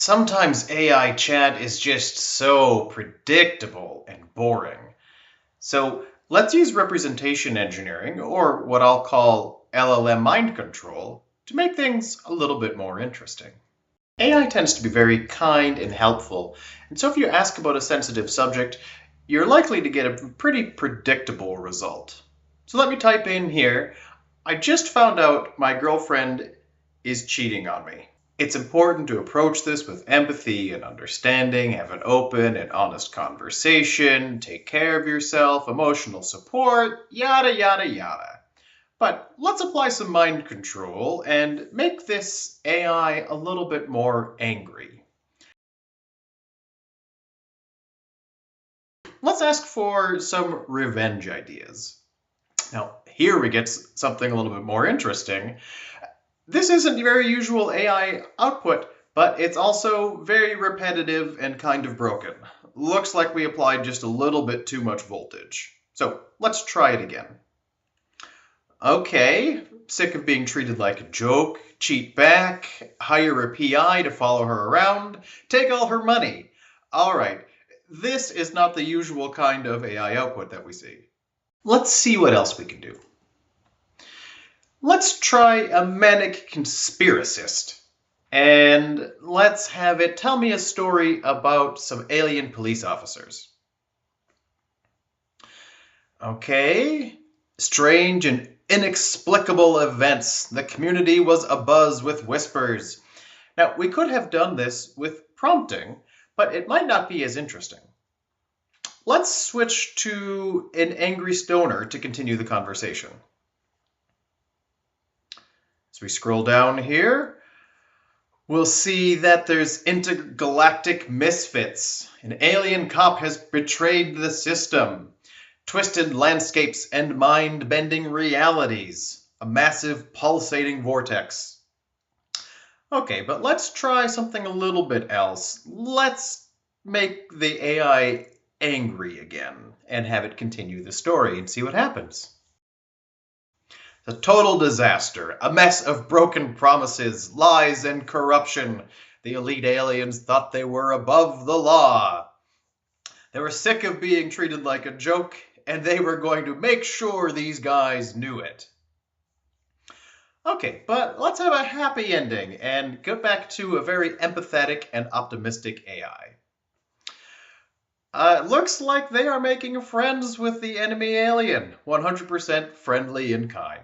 Sometimes AI chat is just so predictable and boring. So let's use representation engineering, or what I'll call LLM mind control, to make things a little bit more interesting. AI tends to be very kind and helpful, and so if you ask about a sensitive subject, you're likely to get a pretty predictable result. So let me type in here, I just found out my girlfriend is cheating on me. It's important to approach this with empathy and understanding, have an open and honest conversation, take care of yourself, emotional support, yada, yada, yada. But let's apply some mind control and make this AI a little bit more angry. Let's ask for some revenge ideas. Now, here we get something a little bit more interesting. This isn't very usual AI output, but it's also very repetitive and kind of broken. Looks like we applied just a little bit too much voltage. So let's try it again. Okay, sick of being treated like a joke, cheat back, hire a PI to follow her around, take all her money. All right, this is not the usual kind of AI output that we see. Let's see what else we can do. Let's try a manic conspiracist. And let's have it tell me a story about some alien police officers. Okay. Strange and inexplicable events. The community was abuzz with whispers. Now, we could have done this with prompting, but it might not be as interesting. Let's switch to an angry stoner to continue the conversation. As we scroll down here, we'll see that there's intergalactic misfits. An alien cop has betrayed the system. Twisted landscapes and mind-bending realities. A massive pulsating vortex. Okay, but let's try something a little bit else. Let's make the AI angry again and have it continue the story and see what happens. A total disaster, a mess of broken promises, lies, and corruption. The elite aliens thought they were above the law. They were sick of being treated like a joke, and they were going to make sure these guys knew it. Okay, but let's have a happy ending and get back to a very empathetic and optimistic AI. Looks like they are making friends with the enemy alien, 100% friendly and kind.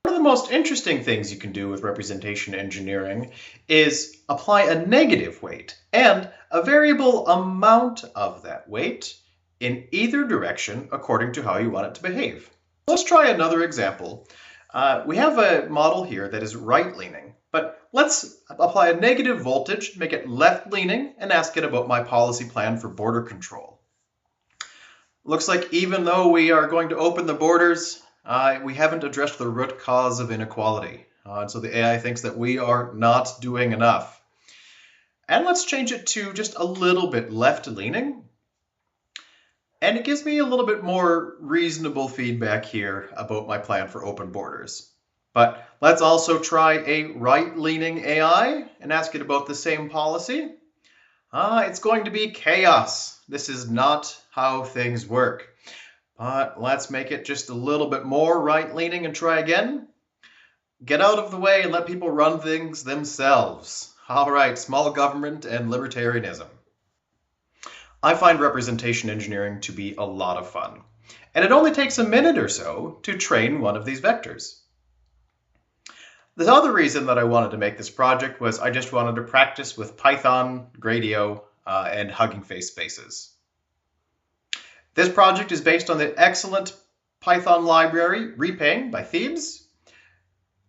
One of the most interesting things you can do with representation engineering is apply a negative weight and a variable amount of that weight in either direction according to how you want it to behave. Let's try another example. We have a model here that is right-leaning, but let's apply a negative voltage, make it left-leaning, and ask it about my policy plan for border control. Looks like even though we are going to open the borders, we haven't addressed the root cause of inequality. And so the AI thinks that we are not doing enough. And let's change it to just a little bit left-leaning. And it gives me a little bit more reasonable feedback here about my plan for open borders. But let's also try a right-leaning AI and ask it about the same policy. It's going to be chaos. This is not how things work. But let's make it just a little bit more right-leaning and try again. Get out of the way and let people run things themselves. All right, small government and libertarianism. I find representation engineering to be a lot of fun, and it only takes a minute or so to train one of these vectors. The other reason that I wanted to make this project was I just wanted to practice with Python, Gradio, and Hugging Face spaces. This project is based on the excellent Python library Repaying by Thebes,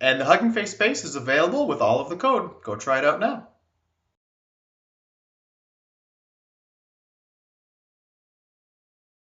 and the Hugging Face space is available with all of the code. Go try it out now.